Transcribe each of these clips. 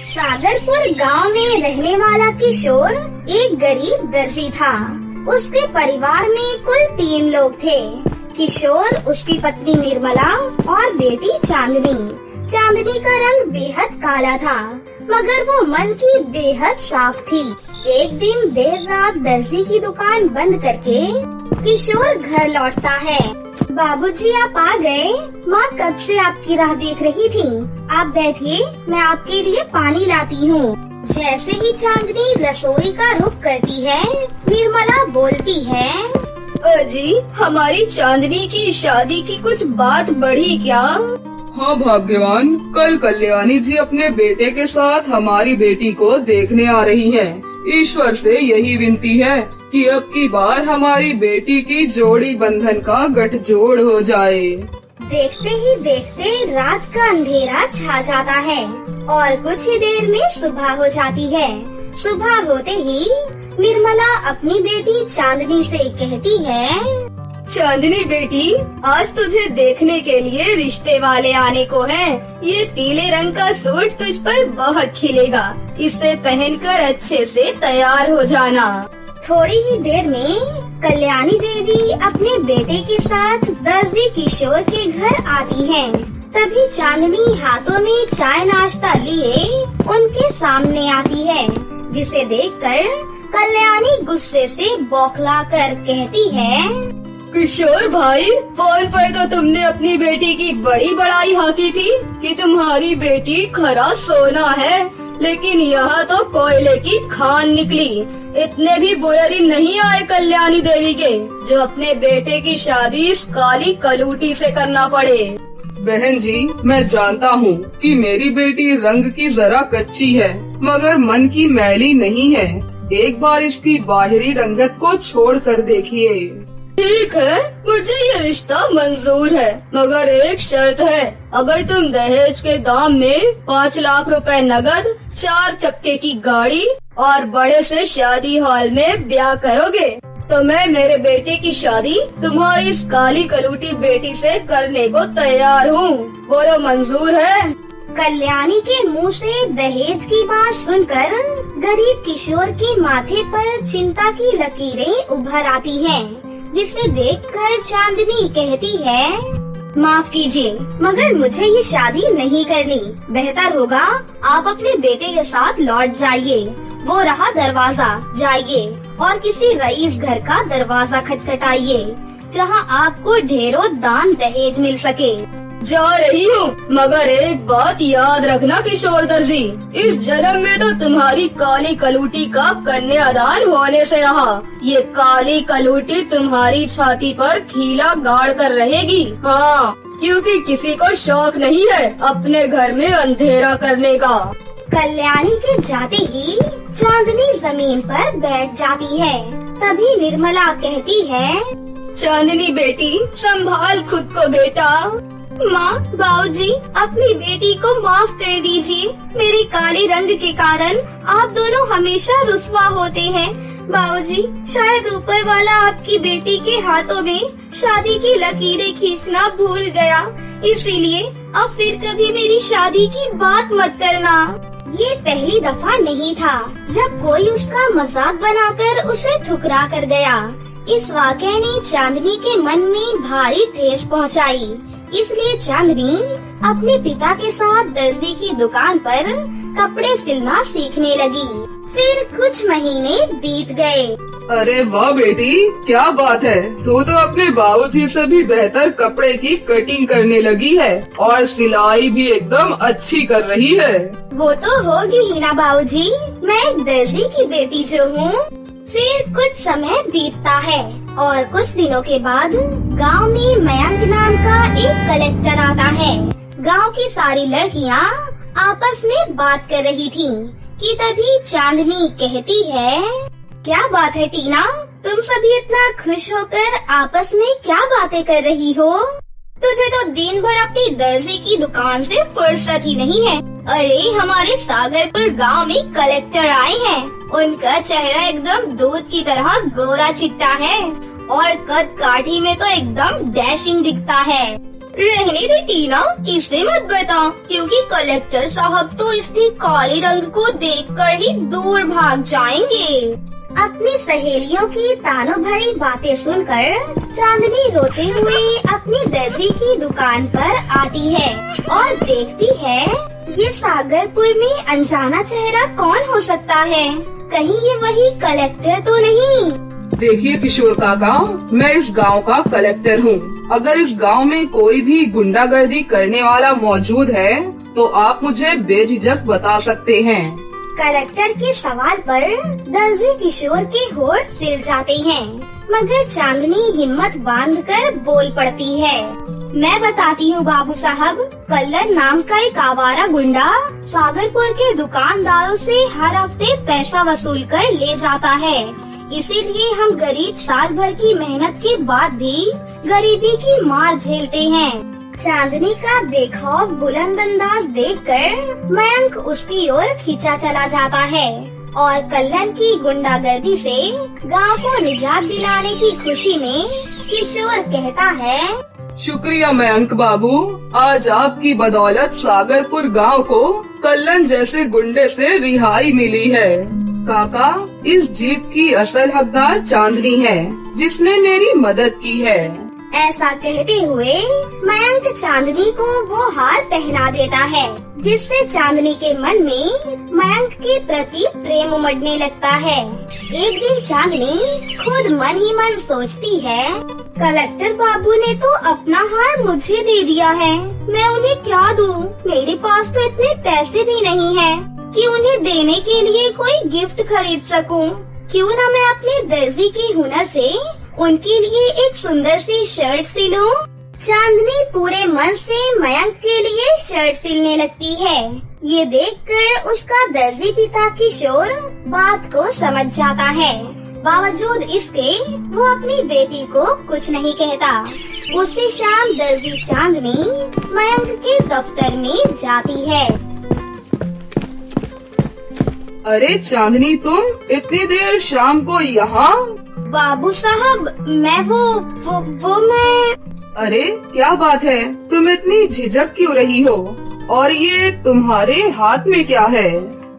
सागरपुर गांव में रहने वाला किशोर एक गरीब दर्जी था। उसके परिवार में कुल 3 लोग थे। किशोर, उसकी पत्नी निर्मला और बेटी चांदनी। चांदनी का रंग बेहद काला था, मगर वो मन की बेहद साफ थी। एक दिन देर रात दर्जी की दुकान बंद करके किशोर घर लौटता है। बाबूजी, आप आ गए। माँ कब से आपकी राह देख रही थी। आप बैठिए, मैं आपके लिए पानी लाती हूँ। जैसे ही चांदनी रसोई का रुख करती है, निर्मला बोलती है, अजी, हमारी चांदनी की शादी की कुछ बात बढ़ी क्या? हाँ भाग्यवान, कल कल्याणी जी अपने बेटे के साथ हमारी बेटी को देखने आ रही हैं। ईश्वर से यही विनती है कि अब की बार हमारी बेटी की जोड़ी बंधन का गठजोड़ हो जाए। देखते ही देखते रात का अंधेरा छा जाता है और कुछ ही देर में सुबह हो जाती है। सुबह होते ही निर्मला अपनी बेटी चांदनी से कहती है, चांदनी बेटी, आज तुझे देखने के लिए रिश्ते वाले आने को हैं। ये पीले रंग का सूट तुझ पर बहुत खिलेगा। इसे पहनकर अच्छे से तैयार हो जाना। थोड़ी ही देर में कल्याणी देवी अपने बेटे के साथ दर्जी किशोर के घर आती है। तभी चांदनी हाथों में चाय नाश्ता लिए उनके सामने आती है, जिसे देखकर कल्याणी गुस्से से बौखला कर कहती है, किशोर भाई, फोन पर तो तुमने अपनी बेटी की बड़ी बड़ाई हाकी थी कि तुम्हारी बेटी खरा सोना है, लेकिन यहाँ तो कोयले की खान निकली। इतने भी बुरे दिन नहीं आए कल्याणी देवी के, जो अपने बेटे की शादी इस काली कलूटी से करना पड़े। बहन जी, मैं जानता हूँ कि मेरी बेटी रंग की जरा कच्ची है, मगर मन की मैली नहीं है। एक बार इसकी बाहरी रंगत को छोड़ कर देखिए। ठीक है, मुझे ये रिश्ता मंजूर है, मगर एक शर्त है। अगर तुम दहेज के दाम में 5 लाख रुपए नगद, 4 चक्के की गाड़ी और बड़े से शादी हॉल में ब्याह करोगे, तो मैं मेरे बेटे की शादी तुम्हारी इस काली कलूटी बेटी से करने को तैयार हूँ। बोलो, मंजूर है? कल्याणी के मुंह से दहेज की बात सुनकर गरीब किशोर के माथे पर चिंता की लकीरें उभर आती हैं, जिसे देखकर चांदनी कहती है, माफ कीजिए, मगर मुझे ये शादी नहीं करनी। बेहतर होगा आप अपने बेटे के साथ लौट जाइए। वो रहा दरवाजा, जाइए और किसी रईस घर का दरवाजा खटखटाइए, जहां आपको ढेरों दान दहेज मिल सके। जा रही हूँ, मगर एक बात याद रखना किशोर दर्जी, इस जन्म में तो तुम्हारी काली कलूटी का कन्यादान होने से रहा। ये काली कलूटी तुम्हारी छाती पर खीला गाड़ कर रहेगी। हाँ, क्योंकि किसी को शौक नहीं है अपने घर में अंधेरा करने का। कल्याणी के जाते ही चांदनी जमीन पर बैठ जाती है। तभी निर्मला कहती है, चांदनी बेटी, संभाल खुद को बेटा। माँ, बाबूजी, अपनी बेटी को माफ कर दीजिए। मेरे काले रंग के कारण आप दोनों हमेशा रुस्वा होते हैं। बाबूजी, शायद ऊपर वाला आपकी बेटी के हाथों में शादी की लकीरें खींचना भूल गया, इसीलिए अब फिर कभी मेरी शादी की बात मत करना। ये पहली दफा नहीं था जब कोई उसका मजाक बनाकर उसे ठुकरा कर गया। इस वाकये ने चांदनी के मन में भारी ठेस पहुँचाई। इसलिए चांदनी अपने पिता के साथ दर्जी की दुकान पर कपड़े सिलना सीखने लगी। फिर कुछ महीने बीत गए। अरे वाह बेटी, क्या बात है, तू तो अपने बाबूजी से भी बेहतर कपड़े की कटिंग करने लगी है और सिलाई भी एकदम अच्छी कर रही है। वो तो होगी ही ना बाबूजी, मैं एक दर्जी की बेटी जो हूँ। फिर कुछ समय बीतता है और कुछ दिनों के बाद गांव में मयंक नाम का एक कलेक्टर आता है। गांव की सारी लड़कियां आपस में बात कर रही थीं कि तभी चांदनी कहती है, क्या बात है टीना, तुम सभी इतना खुश होकर आपस में क्या बातें कर रही हो? तुझे तो दिन भर अपनी दर्जी की दुकान से फुर्सत ही नहीं है। अरे, हमारे सागरपुर गांव में कलेक्टर आए हैं। उनका चेहरा एकदम दूध की तरह गोरा चिट्टा है और कद काठी में तो एकदम डैशिंग दिखता है। रहने दे टीना, इसे मत बता, क्योंकि कलेक्टर साहब तो इसके काले रंग को देखकर ही दूर भाग जाएंगे। अपनी सहेलियों की तानों भरी बातें सुनकर चांदनी रोते हुए अपनी दर्जी की दुकान पर आती है और देखती है ये सागरपुर में अनजाना चेहरा कौन हो सकता है। कहीं ये वही कलेक्टर तो नहीं। देखिए किशोर काका, मैं इस गांव का कलेक्टर हूँ। अगर इस गांव में कोई भी गुंडागर्दी करने वाला मौजूद है तो आप मुझे बेझिझक बता सकते हैं। कलेक्टर के सवाल पर दर्जी किशोर के होठ सिल जाते हैं, मगर चांदनी हिम्मत बांधकर बोल पड़ती है। मैं बताती हूँ बाबू साहब, कल्लर नाम का एक आवारा गुंडा सागरपुर के दुकानदारों से हर हफ्ते पैसा वसूल कर ले जाता है। इसीलिए हम गरीब साल भर की मेहनत के बाद भी गरीबी की मार झेलते हैं। चांदनी का बेखौफ बुलंद अंदाज देखकर मयंक उसकी ओर खींचा चला जाता है और कल्लन की गुंडागर्दी से गांव को निजात दिलाने की खुशी में किशोर कहता है, शुक्रिया मयंक बाबू, आज आपकी बदौलत सागरपुर गांव को कल्लन जैसे गुंडे से रिहाई मिली है। काका, इस जीत की असल हकदार चांदनी है, जिसने मेरी मदद की है। ऐसा कहते हुए मयंक चांदनी को वो हार पहना देता है, जिससे चांदनी के मन में मयंक के प्रति प्रेम उमड़ने लगता है। एक दिन चांदनी खुद मन ही मन सोचती है, कलेक्टर बाबू ने तो अपना हार मुझे दे दिया है, मैं उन्हें क्या दूं? मेरे पास तो इतने पैसे भी नहीं है कि उन्हें देने के लिए कोई गिफ्ट खरीद सकूं। क्यों न मैं अपने दर्जी के हुनर से उनके लिए एक सुंदर सी शर्ट सिलूं। चांदनी पूरे मन से मयंक के लिए शर्ट सिलने लगती है। ये देखकर उसका दर्जी पिता किशोर बात को समझ जाता है। बावजूद इसके वो अपनी बेटी को कुछ नहीं कहता। उसी शाम दर्जी चांदनी मयंक के दफ्तर में जाती है। अरे चांदनी, तुम इतनी देर शाम को यहाँ? बाबू साहब, मैं वो मैं। अरे क्या बात है, तुम इतनी झिझक क्यों रही हो? और ये तुम्हारे हाथ में क्या है?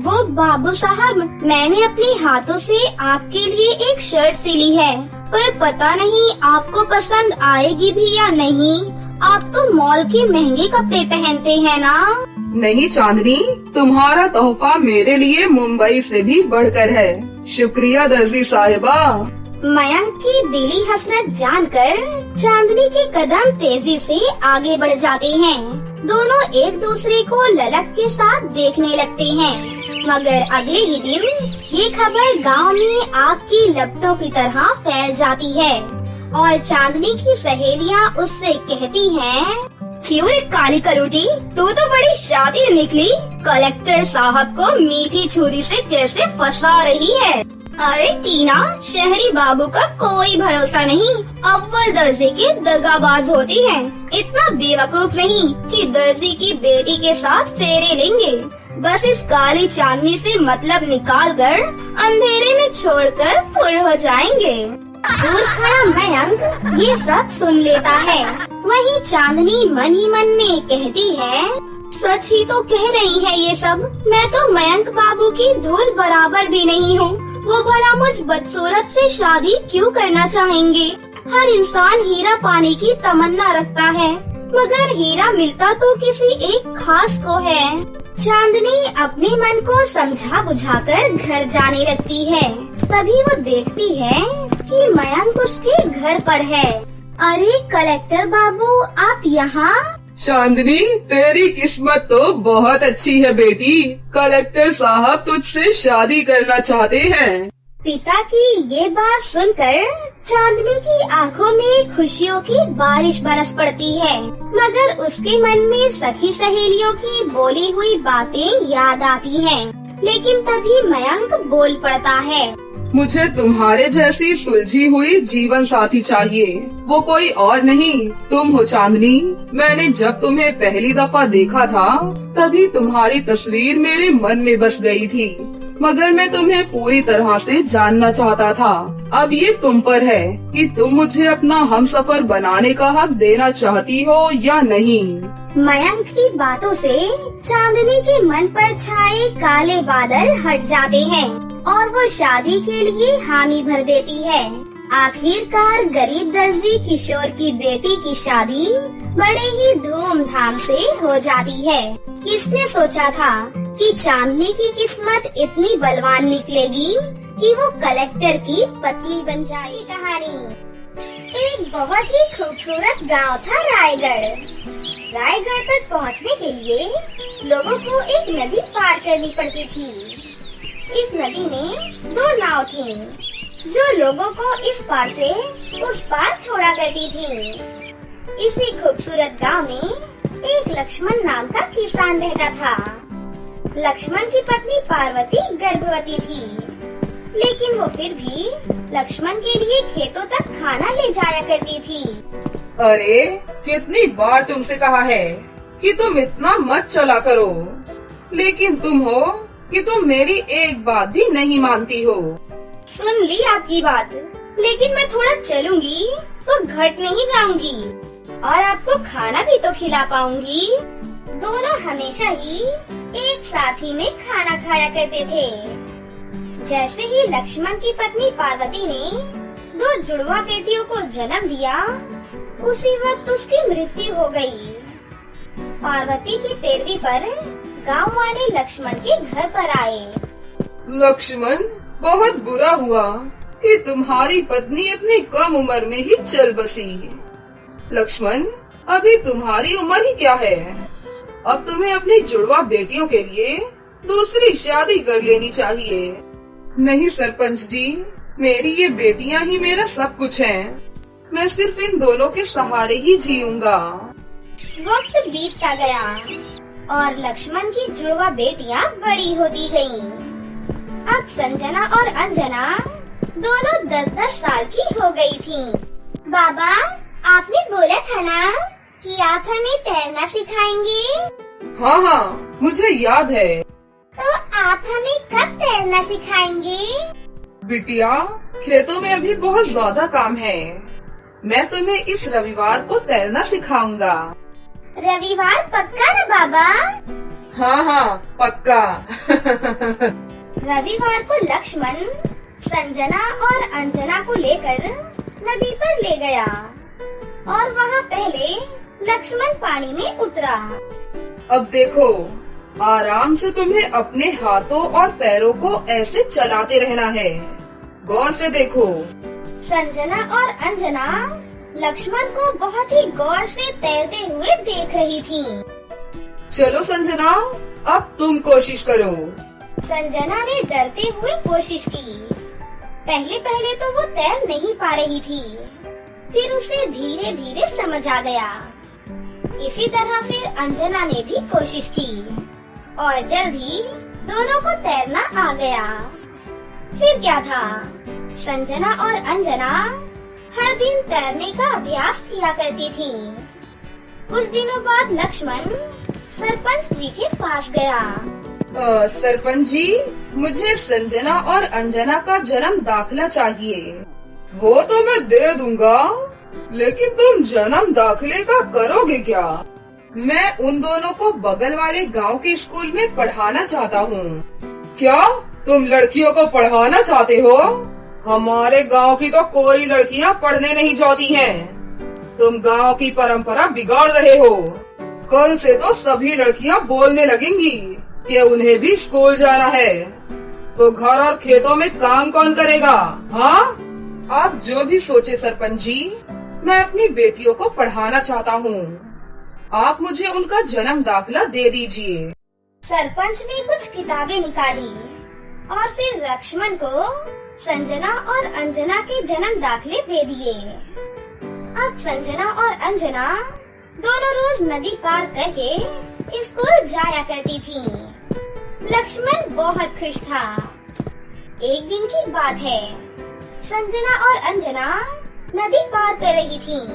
वो बाबू साहब, मैंने अपने हाथों से आपके लिए एक शर्ट सिली है, पर पता नहीं आपको पसंद आएगी भी या नहीं। आप तो मॉल के महंगे कपड़े पहनते हैं ना? नहीं चांदनी, तुम्हारा तोहफा मेरे लिए मुंबई से भी बढ़कर है। शुक्रिया दर्जी साहिबा। मयंक की दिली हसरत जानकर चांदनी के कदम तेजी से आगे बढ़ जाते हैं। दोनों एक दूसरे को ललक के साथ देखने लगते हैं, मगर अगले ही दिन ये खबर गांव में आग की लपटों की तरह फैल जाती है और चांदनी की सहेलियां उससे कहती हैं, क्यों रे काली करोटी, तू तो बड़ी शातिर निकली। कलेक्टर साहब को मीठी छुरी से कैसे फंसा रही है। अरे टीना, शहरी बाबू का कोई भरोसा नहीं, अव्वल दर्जे के दगाबाज होते हैं। इतना बेवकूफ नहीं कि दर्जी की बेटी के साथ फेरे लेंगे। बस इस काली चांदनी से मतलब निकाल कर अंधेरे में छोड़कर फुर हो जाएंगे। दूर खड़ा मयंक ये सब सुन लेता है। वहीं चांदनी मन ही मन में कहती है, सच ही तो कह रही है ये सब। मैं तो मयंक बाबू की धूल बराबर भी नहीं हूँ। वो भला मुझ बदसूरत से शादी क्यों करना चाहेंगे? हर इंसान हीरा पाने की तमन्ना रखता है, मगर हीरा मिलता तो किसी एक खास को है। चांदनी अपने मन को समझा बुझाकर घर जाने लगती है। तभी वो देखती है कि मयंक उसके घर पर है। अरे कलेक्टर बाबू, आप यहाँ? चांदनी, तेरी किस्मत तो बहुत अच्छी है बेटी। कलेक्टर साहब तुझसे शादी करना चाहते हैं। पिता की ये बात सुनकर चांदनी की आंखों में खुशियों की बारिश बरस पड़ती है, मगर उसके मन में सखी सहेलियों की बोली हुई बातें याद आती हैं। लेकिन तभी मयंक बोल पड़ता है, मुझे तुम्हारे जैसी सुलझी हुई जीवन साथी चाहिए। वो कोई और नहीं, तुम हो चांदनी। मैंने जब तुम्हें पहली दफा देखा था तभी तुम्हारी तस्वीर मेरे मन में बस गई थी। मगर मैं तुम्हें पूरी तरह से जानना चाहता था। अब ये तुम पर है कि तुम मुझे अपना हमसफर बनाने का हक देना चाहती हो या नहीं। मयंक की बातों से चांदनी के मन पर छाए काले बादल हट जाते हैं और वो शादी के लिए हामी भर देती है। आखिरकार गरीब दर्जी किशोर की बेटी की शादी बड़े ही धूमधाम से हो जाती है। किसने सोचा था कि चांदनी की किस्मत इतनी बलवान निकलेगी कि वो कलेक्टर की पत्नी बन जाए। कहानी एक बहुत ही खूबसूरत गांव था रायगढ़। रायगढ़ तक पहुंचने के लिए लोगों को एक नदी पार करनी पड़ती थी। इस नदी में 2 नाव थीं, जो लोगों को इस पार से उस पार छोड़ा करती थीं। इसी खूबसूरत गांव में एक लक्ष्मण नाम का किसान रहता था। लक्ष्मण की पत्नी पार्वती गर्भवती थी, लेकिन वो फिर भी लक्ष्मण के लिए खेतों तक खाना ले जाया करती थी। अरे कितनी बार तुमसे कहा है कि तुम इतना मत चला करो, लेकिन तुम हो कि तुम मेरी एक बात भी नहीं मानती हो। सुन ली आपकी बात, लेकिन मैं थोड़ा चलूंगी तो घट नहीं जाऊंगी और आपको खाना भी तो खिला पाऊंगी। दोनों हमेशा ही एक साथ ही में खाना खाया करते थे। जैसे ही लक्ष्मण की पत्नी पार्वती ने 2 जुड़वा बेटियों को जन्म दिया, उसी वक्त उसकी मृत्यु हो गई। पार्वती की तेरवी पर गांव वाले लक्ष्मण के घर पर आए। लक्ष्मण, बहुत बुरा हुआ कि तुम्हारी पत्नी इतनी कम उम्र में ही चल बसी। लक्ष्मण, अभी तुम्हारी उम्र ही क्या है? अब तुम्हें अपनी जुड़वा बेटियों के लिए दूसरी शादी कर लेनी चाहिए। नहीं सरपंच जी, मेरी ये बेटियां ही मेरा सब कुछ हैं। मैं सिर्फ इन दोनों के सहारे ही जीऊंगा। वक्त बीतता गया और लक्ष्मण की जुड़वा बेटियां बड़ी होती गयीं। अब संजना और अंजना दोनों 10-10 साल की हो गई थीं। बाबा, आपने बोला था ना कि आप हमें तैरना सिखाएंगे? हाँ हाँ, मुझे याद है। तो आप हमें कब तैरना सिखाएंगे? बिटिया, खेतों में अभी बहुत ज्यादा काम है। मैं तुम्हें इस रविवार को तैरना सिखाऊंगा। रविवार पक्का ना बाबा? हाँ हाँ, पक्का। रविवार को लक्ष्मण संजना और अंजना को लेकर नदी पर ले गया और वहाँ पहले लक्ष्मण पानी में उतरा। अब देखो, आराम से तुम्हें अपने हाथों और पैरों को ऐसे चलाते रहना है। गौर से देखो। संजना और अंजना लक्ष्मण को बहुत ही गौर से तैरते हुए देख रही थीं। चलो संजना, अब तुम कोशिश करो। संजना ने डरते हुए कोशिश की। पहले पहले तो वो तैर नहीं पा रही थी, फिर उसे धीरे धीरे समझ आ गया। इसी तरह फिर अंजना ने भी कोशिश की और जल्द ही दोनों को तैरना आ गया। फिर क्या था, संजना और अंजना हर दिन तैरने का अभ्यास किया करती थी। कुछ दिनों बाद लक्ष्मण सरपंच जी के पास गया। सरपंच जी, मुझे संजना और अंजना का जन्म दाखिला चाहिए। वो तो मैं दे दूंगा, लेकिन तुम जन्म दाखिले का करोगे क्या? मैं उन दोनों को बगल वाले गांव के स्कूल में पढ़ाना चाहता हूँ। क्या तुम लड़कियों को पढ़ाना चाहते हो? हमारे गांव की तो कोई लड़कियां पढ़ने नहीं जाती हैं। तुम गांव की परंपरा बिगाड़ रहे हो। कल से तो सभी लड़कियां बोलने लगेंगी कि उन्हें भी स्कूल जाना है। तो घर और खेतों में काम कौन करेगा? हाँ, आप जो भी सोचे सरपंच जी, मैं अपनी बेटियों को पढ़ाना चाहता हूँ। आप मुझे उनका जन्म दाखिला दे दीजिए। सरपंच ने कुछ किताबें निकाली और फिर लक्ष्मण को संजना और अंजना के जन्म दाखिले दे दिए। अब संजना और अंजना दोनों रोज नदी पार करके स्कूल जाया करती थीं। लक्ष्मण बहुत खुश था। एक दिन की बात है, संजना और अंजना नदी पार कर रही थीं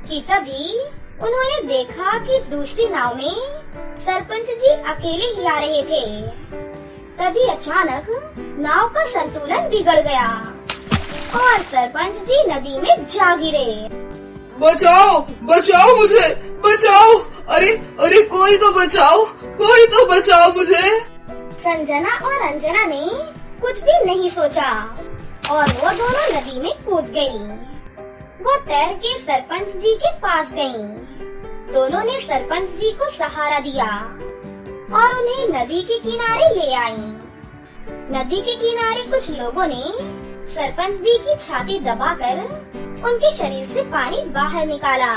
कि तभी उन्होंने देखा कि दूसरी नाव में सरपंच जी अकेले ही आ रहे थे। तभी अचानक नाव का संतुलन बिगड़ गया और सरपंच जी नदी में जा गिरे। बचाओ, बचाओ मुझे, बचाओ! अरे अरे कोई तो बचाओ, कोई तो बचाओ मुझे! संजना और अंजना ने कुछ भी नहीं सोचा और वो दोनों नदी में कूद गयी। वो तैर के सरपंच जी के पास गयी। दोनों ने सरपंच जी को सहारा दिया और उन्हें नदी के किनारे ले आई। नदी के किनारे कुछ लोगों ने सरपंच जी की छाती दबाकर उनके शरीर से पानी बाहर निकाला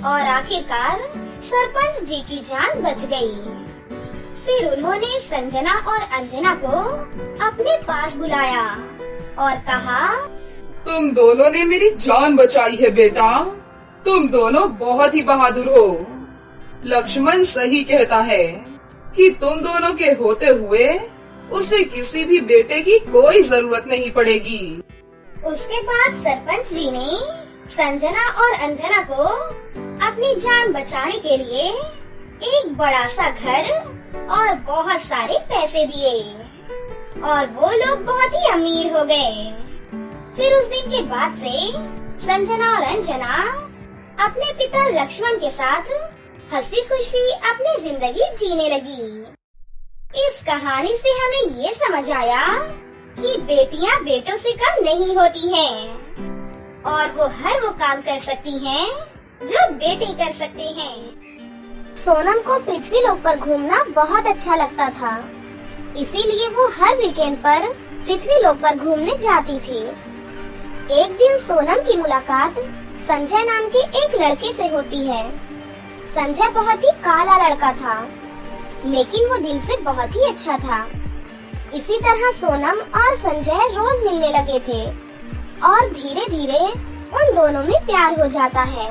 और आखिरकार सरपंच जी की जान बच गई। फिर उन्होंने संजना और अंजना को अपने पास बुलाया और कहा, तुम दोनों ने मेरी जान बचाई है बेटा। तुम दोनों बहुत ही बहादुर हो। लक्ष्मण सही कहता है कि तुम दोनों के होते हुए उसे किसी भी बेटे की कोई जरूरत नहीं पड़ेगी। उसके बाद सरपंच जी ने संजना और अंजना को अपनी जान बचाने के लिए एक बड़ा सा घर और बहुत सारे पैसे दिए और वो लोग बहुत ही अमीर हो गए। फिर उस दिन के बाद से संजना और अंजना अपने पिता लक्ष्मण के साथ हंसी खुशी अपनी जिंदगी जीने लगी। इस कहानी से हमें ये समझ आया कि बेटियां बेटों से कम नहीं होती हैं और वो हर वो काम कर सकती हैं जो बेटे कर सकते हैं। सोनम को पृथ्वी लोक पर घूमना बहुत अच्छा लगता था, इसीलिए वो हर वीकेंड पर पृथ्वी लोक पर घूमने जाती थी। एक दिन सोनम की मुलाकात संजय नाम के एक लड़के से होती है। संजय बहुत ही काला लड़का था, लेकिन वो दिल से बहुत ही अच्छा था। इसी तरह सोनम और संजय रोज मिलने लगे थे और धीरे धीरे उन दोनों में प्यार हो जाता है।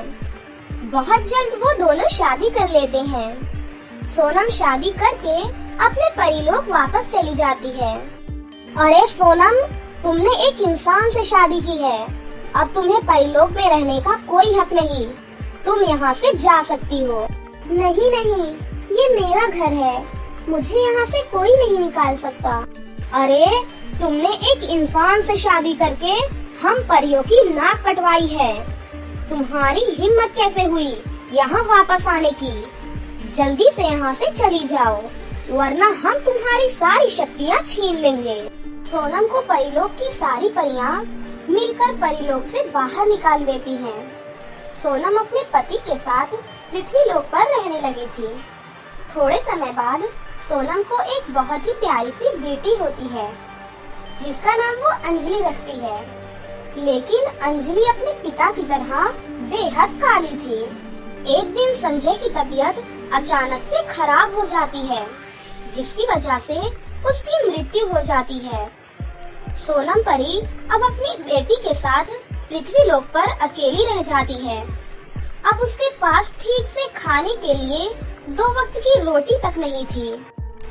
बहुत जल्द वो दोनों शादी कर लेते हैं। सोनम शादी करके अपने परिलोक वापस चली जाती है। अरे सोनम, तुमने एक इंसान से शादी की है, अब तुम्हें परिलोक में रहने का कोई हक नहीं। तुम यहाँ से जा सकती हो। नहीं नहीं, ये मेरा घर है, मुझे यहाँ से कोई नहीं निकाल सकता। अरे तुमने एक इंसान से शादी करके हम परियों की नाक कटवाई है। तुम्हारी हिम्मत कैसे हुई यहाँ वापस आने की? जल्दी से यहाँ से चली जाओ, वरना हम तुम्हारी सारी शक्तियाँ छीन लेंगे। सोनम को परिलोक की सारी परियां मिलकर परिलोक से बाहर निकाल देती हैं। सोनम अपने पति के साथ पृथ्वी लोक पर रहने लगी थी। थोड़े समय बाद सोनम को एक बहुत ही प्यारी सी बेटी होती है, जिसका नाम वो अंजलि रखती है। लेकिन अंजलि अपने पिता की तरह बेहद काली थी। एक दिन संजय की तबीयत अचानक से खराब हो जाती है, जिसकी वजह से उसकी मृत्यु हो जाती है। सोनम परी अब अपनी बेटी के साथ पृथ्वी लोक पर अकेली रह जाती है। अब उसके पास ठीक से खाने के लिए 2 वक्त की रोटी तक नहीं थी।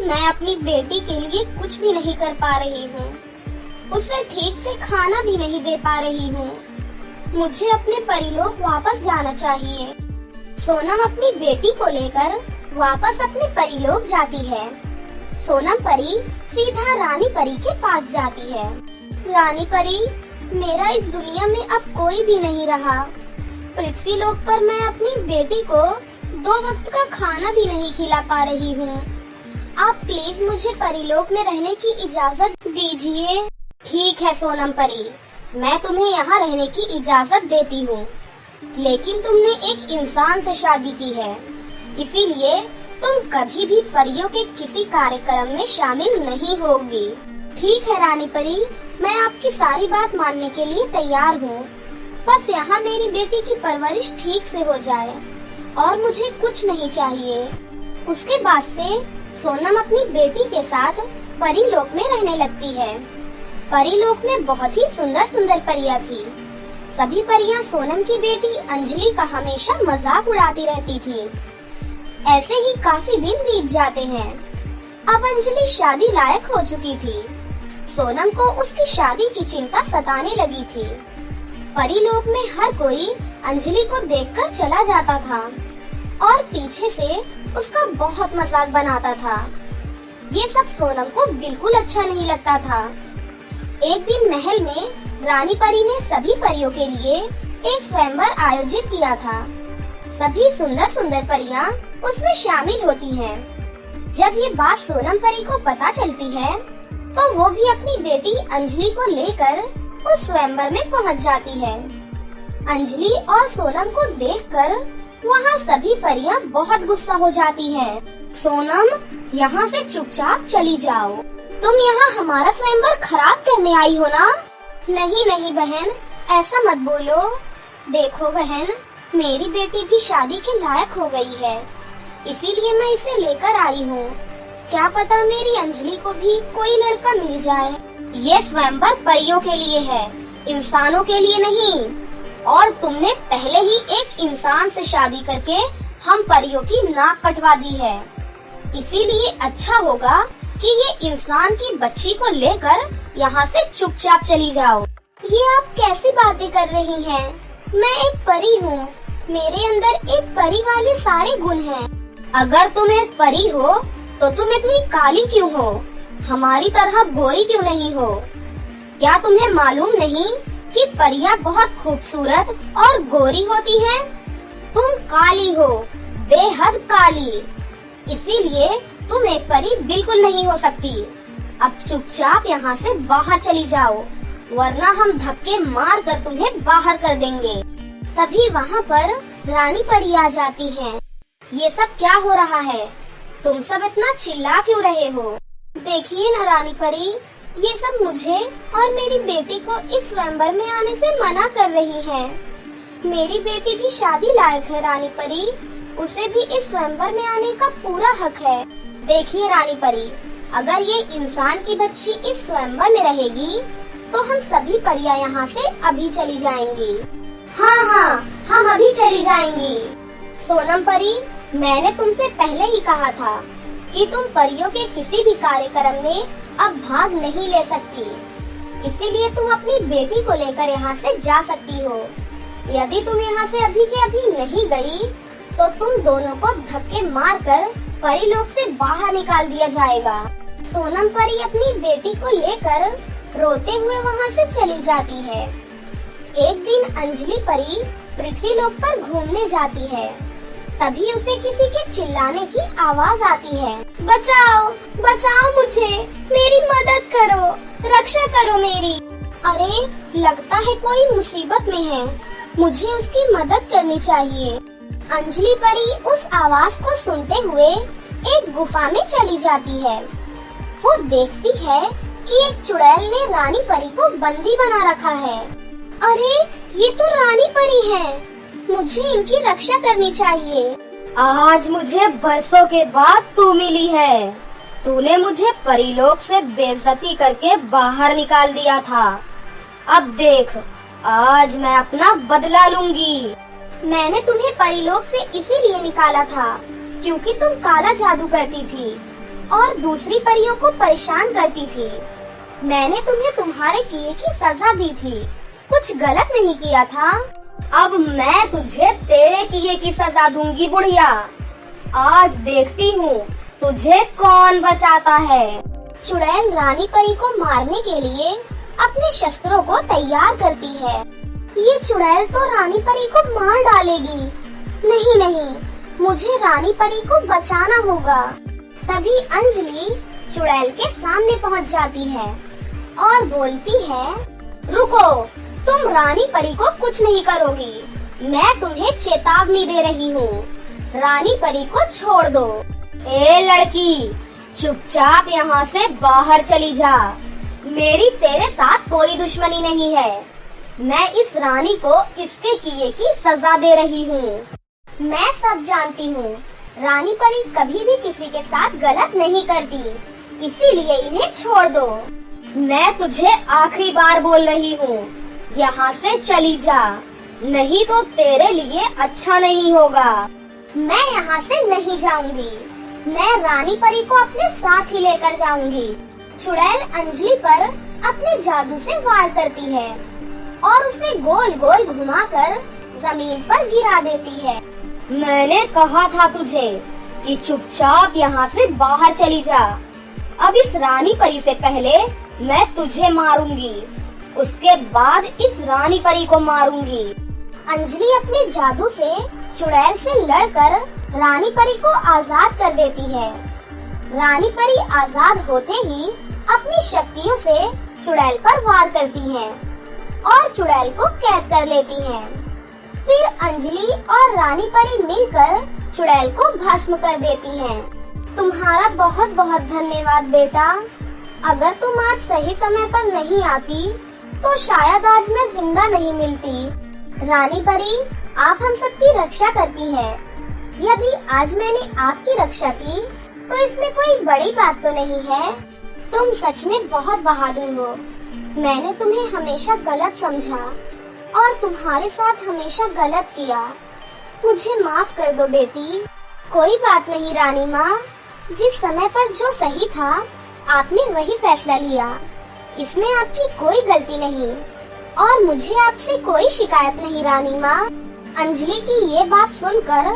मैं अपनी बेटी के लिए कुछ भी नहीं कर पा रही हूँ, उसे ठीक से खाना भी नहीं दे पा रही हूँ। मुझे अपने परिलोक वापस जाना चाहिए। सोनम अपनी बेटी को लेकर वापस अपने परिलोक जाती है। सोनम परी सीधा रानी परी के पास जाती है। रानी परी, मेरा इस दुनिया में अब कोई भी नहीं रहा। पृथ्वी लोक पर मैं अपनी बेटी को 2 वक्त का खाना भी नहीं खिला पा रही हूँ। आप प्लीज मुझे परिलोक में रहने की इजाजत दीजिए। ठीक है सोनम परी, मैं तुम्हें यहाँ रहने की इजाजत देती हूँ, लेकिन तुमने एक इंसान से शादी की है, इसीलिए तुम कभी भी परियों के किसी कार्यक्रम में शामिल नहीं होगी। ठीक है रानी परी, मैं आपकी सारी बात मानने के लिए तैयार हूँ। बस यहाँ मेरी बेटी की परवरिश ठीक से हो जाए और मुझे कुछ नहीं चाहिए। उसके बाद से सोनम अपनी बेटी के साथ परिलोक में रहने लगती है। परिलोक में बहुत ही सुंदर सुंदर परियां थी। सभी परियां सोनम की बेटी अंजलि का हमेशा मजाक उड़ाती रहती थी। ऐसे ही काफी दिन बीत जाते हैं। अब अंजलि शादी लायक हो चुकी थी। सोनम को उसकी शादी की चिंता सताने लगी थी। परिलोक में हर कोई अंजलि को देखकर चला जाता था और पीछे से उसका बहुत मजाक बनाता था। ये सब सोनम को बिल्कुल अच्छा नहीं लगता था। एक दिन महल में रानी परी ने सभी परियों के लिए एक स्वयंवर आयोजित किया था। सभी सुंदर सुंदर परियां उसमें शामिल होती हैं। जब ये बात सोनम परी को पता चलती है तो वो भी अपनी बेटी अंजलि को लेकर उस स्वयंवर में पहुंच जाती है। अंजलि और सोनम को देखकर वहाँ सभी परियां बहुत गुस्सा हो जाती हैं। सोनम, यहाँ से चुपचाप चली जाओ। तुम यहाँ हमारा स्वयंवर खराब करने आई हो ना? नहीं नहीं बहन, ऐसा मत बोलो। देखो बहन, मेरी बेटी भी शादी के लायक हो गई है, इसीलिए मैं इसे लेकर आई हूँ। क्या पता मेरी अंजलि को भी कोई लड़का मिल जाए। ये स्वयंवर परियों के लिए है, इंसानों के लिए नहीं। और तुमने पहले ही एक इंसान से शादी करके हम परियों की नाक कटवा दी है। इसीलिए अच्छा होगा कि ये इंसान की बच्ची को लेकर यहाँ से चुपचाप चली जाओ। ये आप कैसी बातें कर रही हैं? मैं एक परी हूँ, मेरे अंदर एक परी वाले सारे गुण हैं। अगर तुम एक परी हो तो तुम इतनी काली क्यों हो? हमारी तरह गोरी क्यों नहीं हो? क्या तुम्हें मालूम नहीं कि परियां बहुत खूबसूरत और गोरी होती हैं? तुम काली हो, बेहद काली। इसीलिए तुम एक परी बिल्कुल नहीं हो सकती। अब चुपचाप यहाँ से बाहर चली जाओ, वरना हम धक्के मार कर तुम्हें बाहर कर देंगे। तभी वहाँ पर रानी परी आ जाती है। ये सब क्या हो रहा है? तुम सब इतना चिल्ला क्यों रहे हो? देखिए न रानी परी, ये सब मुझे और मेरी बेटी को इस स्वयंवर में आने से मना कर रही है। मेरी बेटी भी शादी लायक है रानी परी, उसे भी इस स्वयंवर में आने का पूरा हक है। देखिए रानी परी, अगर ये इंसान की बच्ची इस स्वयंवर में रहेगी तो हम सभी परियां यहाँ से अभी चली जाएंगी। हाँ हाँ, हम अभी चली जाएंगी। सोनम परी, मैंने तुमसे पहले ही कहा था कि तुम परियों के किसी भी कार्यक्रम में अब भाग नहीं ले सकती। इसीलिए तुम अपनी बेटी को लेकर यहाँ से जा सकती हो। यदि तुम यहाँ से अभी के अभी नहीं गई तो तुम दोनों को धक्के मारकर परीलोक से बाहर निकाल दिया जाएगा। सोनम परी अपनी बेटी को लेकर रोते हुए वहाँ से चली जाती है। एक दिन अंजलि परी पृथ्वीलोक पर घूमने जाती है। तभी उसे किसी के चिल्लाने की आवाज आती है। बचाओ, बचाओ मुझे, मेरी मदद करो, रक्षा करो मेरी। अरे, लगता है कोई मुसीबत में है, मुझे उसकी मदद करनी चाहिए। अंजलि परी उस आवाज को सुनते हुए एक गुफा में चली जाती है। वो देखती है कि एक चुड़ैल ने रानी परी को बंदी बना रखा है। अरे, ये तो रानी परी है, मुझे इनकी रक्षा करनी चाहिए। आज मुझे बरसों के बाद तू मिली है। तूने मुझे परीलोक से बेइज्जती करके बाहर निकाल दिया था। अब देख, आज मैं अपना बदला लूंगी। मैंने तुम्हें परीलोक से इसीलिए निकाला था क्योंकि तुम काला जादू करती थी और दूसरी परियों को परेशान करती थी। मैंने तुम्हें तुम्हारे किए की सजा दी थी, कुछ गलत नहीं किया था। अब मैं तुझे तेरे किए की सजा दूंगी बुढ़िया। आज देखती हूँ तुझे कौन बचाता है। चुड़ैल रानी परी को मारने के लिए अपने शस्त्रों को तैयार करती है। ये चुड़ैल तो रानी परी को मार डालेगी। नहीं नहीं, मुझे रानी परी को बचाना होगा। तभी अंजलि चुड़ैल के सामने पहुँच जाती है और बोलती है, रुको, तुम रानी परी को कुछ नहीं करोगी। मैं तुम्हें चेतावनी दे रही हूँ, रानी परी को छोड़ दो। ए लड़की, चुपचाप यहाँ से बाहर चली जा। मेरी तेरे साथ कोई दुश्मनी नहीं है। मैं इस रानी को इसके किए की सजा दे रही हूँ। मैं सब जानती हूँ, रानी परी कभी भी किसी के साथ गलत नहीं करती, इसीलिए इन्हें छोड़ दो। मैं तुझे आखिरी बार बोल रही हूँ, यहाँ से चली जा, नहीं तो तेरे लिए अच्छा नहीं होगा। मैं यहाँ से नहीं जाऊंगी, मैं रानी परी को अपने साथ ही लेकर जाऊंगी। चुड़ैल अंजलि पर अपने जादू से वार करती है और उसे गोल गोल घुमाकर जमीन पर गिरा देती है। मैंने कहा था तुझे कि चुपचाप यहाँ से बाहर चली जा, अब इस रानी परी से पहले मैं तुझे मारूंगी, उसके बाद इस रानी परी को मारूंगी। अंजलि अपने जादू से चुड़ैल से लड़कर रानी परी को आजाद कर देती है। रानी परी आजाद होते ही अपनी शक्तियों से चुड़ैल पर वार करती है और चुड़ैल को कैद कर लेती है। फिर अंजलि और रानी परी मिलकर चुड़ैल को भस्म कर देती हैं। तुम्हारा बहुत बहुत धन्यवाद बेटा। अगर तुम आज सही समय पर नहीं आती तो शायद आज मैं जिंदा नहीं मिलती। रानी परी, आप हम सबकी रक्षा करती हैं। यदि आज मैंने आपकी रक्षा की तो इसमें कोई बड़ी बात तो नहीं है। तुम सच में बहुत बहादुर हो। मैंने तुम्हें हमेशा गलत समझा और तुम्हारे साथ हमेशा गलत किया। मुझे माफ कर दो बेटी। कोई बात नहीं रानी माँ, जिस समय पर जो सही था आपने वही फैसला लिया। इसमें आपकी कोई गलती नहीं और मुझे आपसे कोई शिकायत नहीं रानी माँ। अंजलि की ये बात सुनकर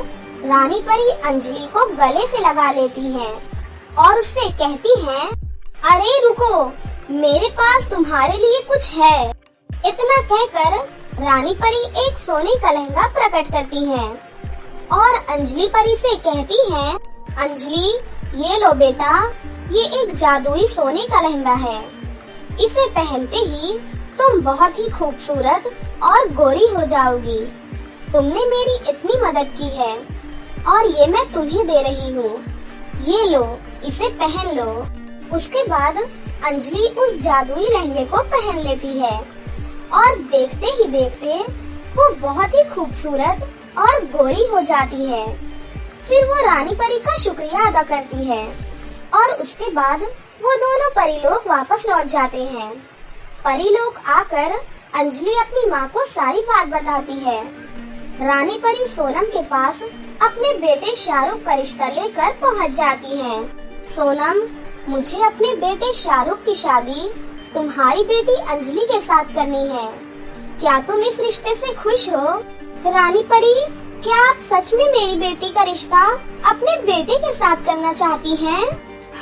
रानी परी अंजलि को गले से लगा लेती है और उससे कहती है, अरे रुको, मेरे पास तुम्हारे लिए कुछ है। इतना कहकर रानी परी एक सोने का लहंगा प्रकट करती है और अंजलि परी से कहती है, अंजलि ये लो बेटा, ये एक जादुई सोने का लहंगा है। इसे पहनते ही तुम बहुत ही खूबसूरत और गोरी हो जाओगी। तुमने मेरी इतनी मदद की है और ये मैं तुम्हें दे रही हूँ। ये लो, इसे पहन लो। उसके बाद अंजलि उस जादुई लहंगे को पहन लेती है और देखते ही देखते वो बहुत ही खूबसूरत और गोरी हो जाती है। फिर वो रानी परी का शुक्रिया अदा करती है और उसके बाद वो दोनों परीलोक वापस लौट जाते हैं। परीलोक आकर अंजलि अपनी माँ को सारी बात बताती है। रानी परी सोनम के पास अपने बेटे शाहरुख का रिश्ता लेकर पहुँच जाती है। सोनम, मुझे अपने बेटे शाहरुख की शादी तुम्हारी बेटी अंजलि के साथ करनी है। क्या तुम इस रिश्ते से खुश हो? रानी परी, क्या आप सच में मेरी बेटी का रिश्ता अपने बेटे के साथ करना चाहती हैं?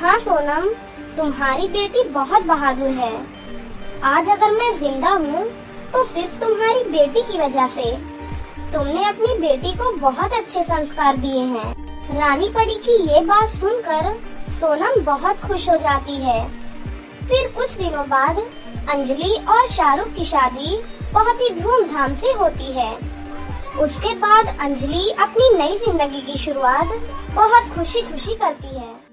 हाँ सोनम, तुम्हारी बेटी बहुत बहादुर है। आज अगर मैं जिंदा हूँ तो सिर्फ तुम्हारी बेटी की वजह से। तुमने अपनी बेटी को बहुत अच्छे संस्कार दिए हैं। रानी परी की ये बात सुनकर सोनम बहुत खुश हो जाती है। फिर कुछ दिनों बाद अंजलि और शाहरुख की शादी बहुत ही धूमधाम से होती है। उसके बाद अंजलि अपनी नई जिंदगी की शुरुआत बहुत खुशी खुशी करती है।